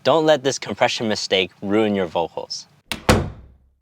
Don't let this compression mistake ruin your vocals.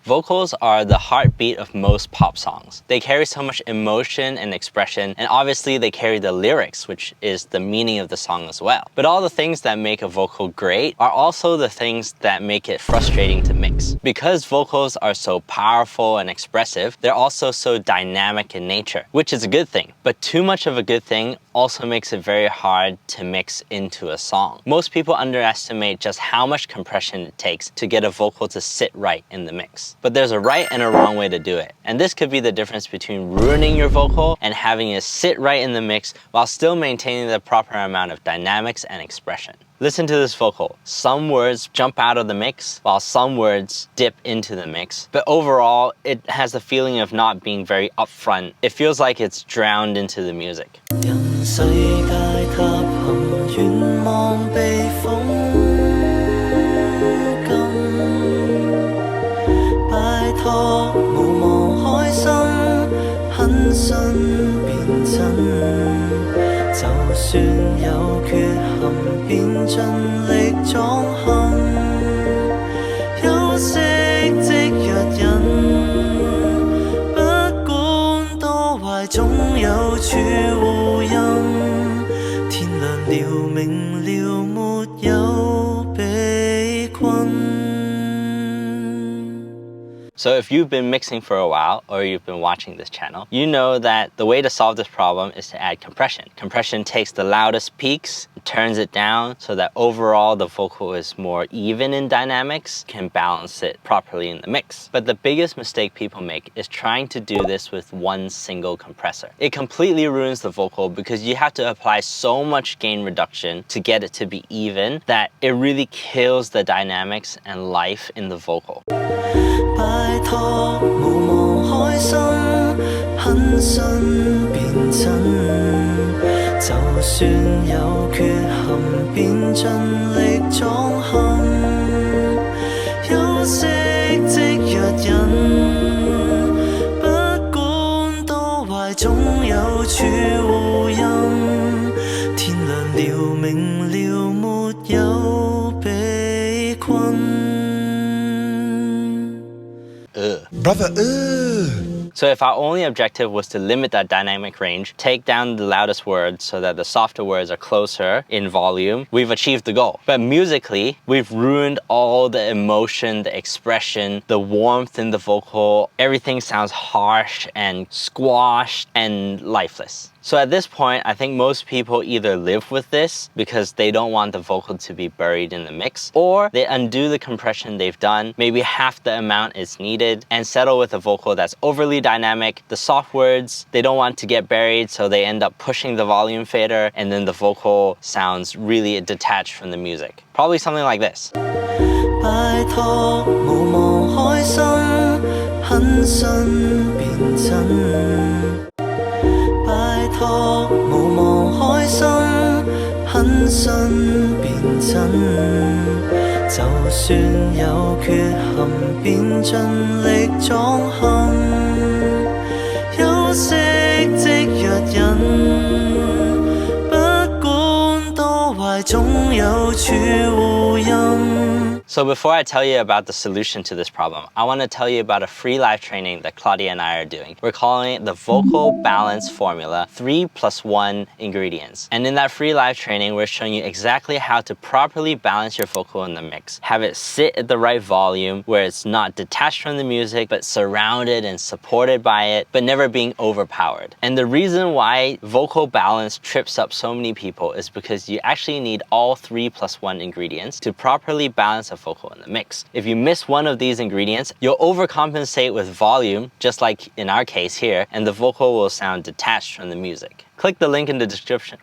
Vocals are the heartbeat of most pop songs. They carry so much emotion and expression, and obviously they carry the lyrics, which is the meaning of the song as well. But all the things that make a vocal great are also the things that make it frustrating to mix. Because vocals are so powerful and expressive, they're also so dynamic in nature, which is a good thing. But too much of a good thing also makes it very hard to mix into a song. Most people underestimate just how much compression it takes to get a vocal to sit right in the mix. But there's a right and a wrong way to do it. And this could be the difference between ruining your vocal and having it sit right in the mix while still maintaining the proper amount of dynamics and expression. Listen to this vocal. Some words jump out of the mix while some words dip into the mix. But overall, it has the feeling of not being very upfront. It feels like it's drowned into the music. So if you've been mixing for a while or you've been watching this channel, you know that the way to solve this problem is to add compression. Compression takes the loudest peaks, turns it down so that overall the vocal is more even in dynamics, can balance it properly in the mix. But the biggest mistake people make is trying to do this with one single compressor. It completely ruins the vocal because you have to apply so much gain reduction to get it to be even that it really kills the dynamics and life in the vocal. So if our only objective was to limit that dynamic range, take down the loudest words so that the softer words are closer in volume, we've achieved the goal. But musically, we've ruined all the emotion, the expression, the warmth in the vocal. Everything sounds harsh and squashed and lifeless. So at this point, I think most people either live with this because they don't want the vocal to be buried in the mix, or they undo the compression they've done, maybe half the amount is needed, and settle with a vocal that's overly dynamic. The soft words, they don't want to get buried, so they end up pushing the volume fader, and then the vocal sounds really detached from the music. Probably something like this. So before I tell you about the solution to this problem, I want to tell you about a free live training that Claudia and I are doing. We're calling it the Vocal Balance Formula, 3+1 ingredients. And in that free live training, we're showing you exactly how to properly balance your vocal in the mix. Have it sit at the right volume where it's not detached from the music, but surrounded and supported by it, but never being overpowered. And the reason why vocal balance trips up so many people is because you actually need all 3+1 ingredients to properly balance a vocal in the mix. If you miss one of these ingredients, you'll overcompensate with volume, just like in our case here, and the vocal will sound detached from the music. Click the link in the description.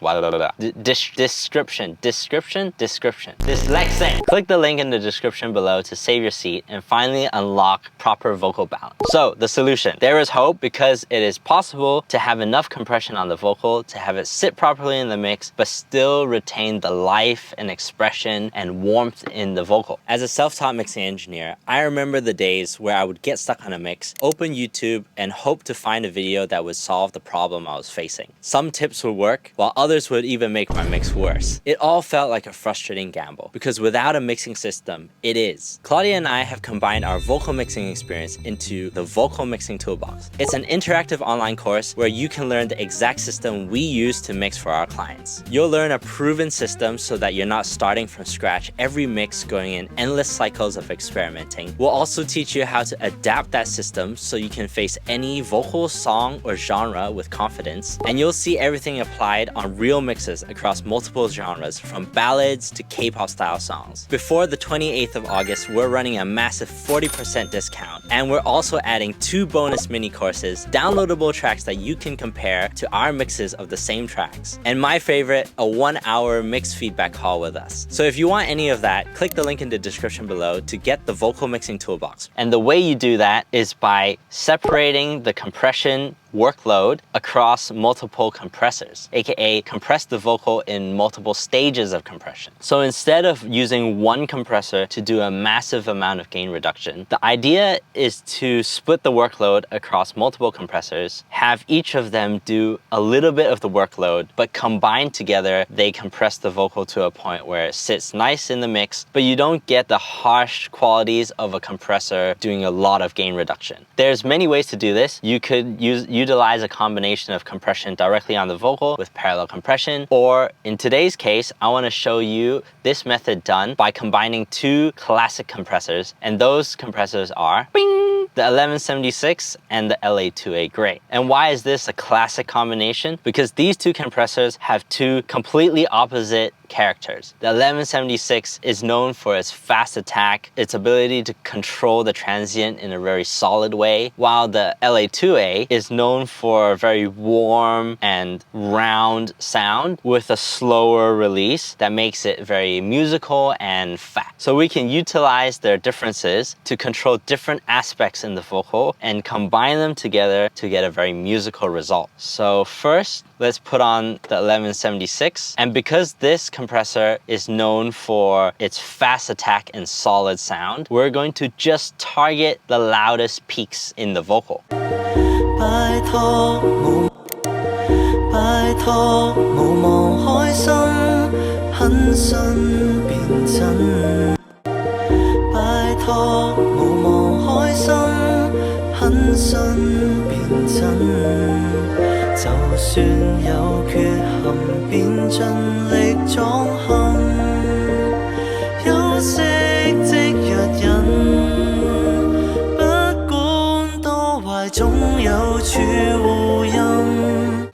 Description. Dyslexic. Click the link in the description below to save your seat and finally unlock proper vocal balance. So the solution, there is hope because it is possible to have enough compression on the vocal to have it sit properly in the mix, but still retain the life and expression and warmth in the vocal. As a self-taught mixing engineer, I remember the days where I would get stuck on a mix, open YouTube, and hope to find a video that would solve the problem I was facing. Sometimes tips would work, while others would even make my mix worse. It all felt like a frustrating gamble, because without a mixing system, it is. Claudia and I have combined our vocal mixing experience into the Vocal Mixing Toolbox. It's an interactive online course where you can learn the exact system we use to mix for our clients. You'll learn a proven system so that you're not starting from scratch every mix, going in endless cycles of experimenting. We'll also teach you how to adapt that system so you can face any vocal, song, or genre with confidence, and you'll see everything applied on real mixes across multiple genres, from ballads to K-pop style songs. Before the 28th of August, we're running a massive 40% discount, and we're also adding 2 bonus mini courses, downloadable tracks that you can compare to our mixes of the same tracks, and my favorite, a 1-hour mix feedback call with us. So if you want any of that, click the link in the description below to get the Vocal Mixing Toolbox. And the way you do that is by separating the compression workload across multiple compressors, aka compress the vocal in multiple stages of compression. So instead of using one compressor to do a massive amount of gain reduction, the idea is to split the workload across multiple compressors, have each of them do a little bit of the workload, but combined together, they compress the vocal to a point where it sits nice in the mix, but you don't get the harsh qualities of a compressor doing a lot of gain reduction. There's many ways to do this. You could utilize a combination of compression directly on the vocal with parallel compression, or in today's case, I want to show you this method done by combining 2 classic compressors, and those compressors are bing, the 1176 and the LA2A Gray. And why is this a classic combination? Because these 2 compressors have 2 completely opposite characters. The 1176 is known for its fast attack, its ability to control the transient in a very solid way, while the LA2A is known for a very warm and round sound with a slower release that makes it very musical and fat. So we can utilize their differences to control different aspects in the vocal and combine them together to get a very musical result. So first, let's put on the 1176, and because this compressor is known for its fast attack and solid sound, we're going to just target the loudest peaks in the vocal.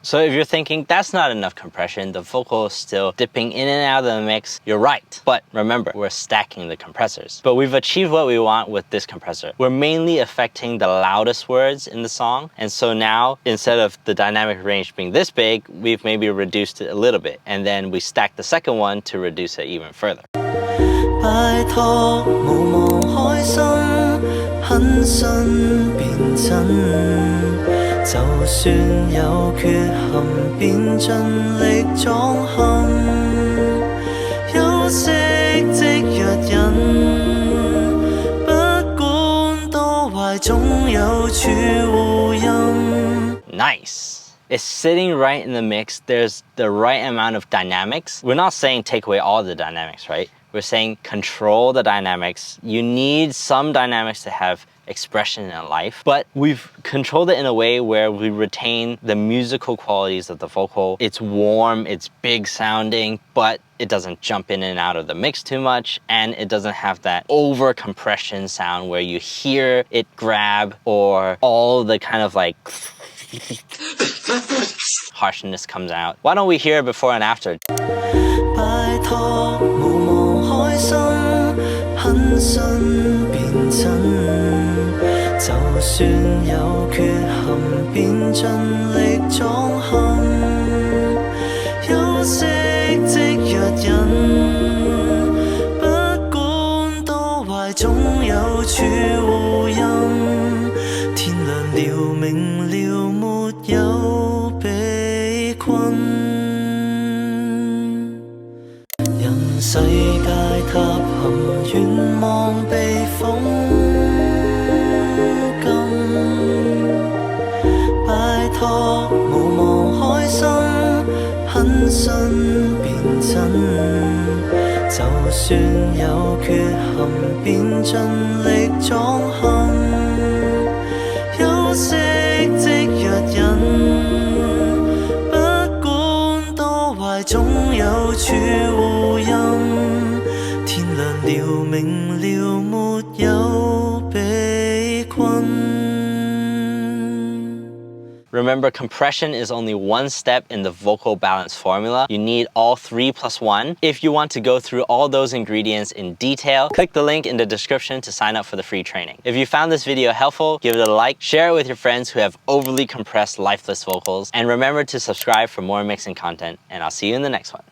So if you're thinking that's not enough compression, the vocal is still dipping in and out of the mix, you're right. But remember, we're stacking the compressors. But we've achieved what we want with this compressor. We're mainly affecting the loudest words in the song. And so now, instead of the dynamic range being this big, we've maybe reduced it a little bit. And then we stack the second one to reduce it even further. Nice. It's sitting right in the mix. There's the right amount of dynamics. We're not saying take away all the dynamics, right? We're saying control the dynamics. You need some dynamics to have expression and life, but we've controlled it in a way where we retain the musical qualities of the vocal. It's warm, it's big sounding, but it doesn't jump in and out of the mix too much, and it doesn't have that over compression sound where you hear it grab or all the kind of like harshness comes out. Why don't we hear it before and after?無望開心，算有缺陷，便盡力裝嵌。休息即藥引，不管多壞，總有處護蔭。天亮了，明了，沒有被困。Remember, compression is only one step in the vocal balance formula. You need all 3 plus 1. If you want to go through all those ingredients in detail, click the link in the description to sign up for the free training. If you found this video helpful, give it a like, share it with your friends who have overly compressed lifeless vocals, and remember to subscribe for more mixing content, and I'll see you in the next one.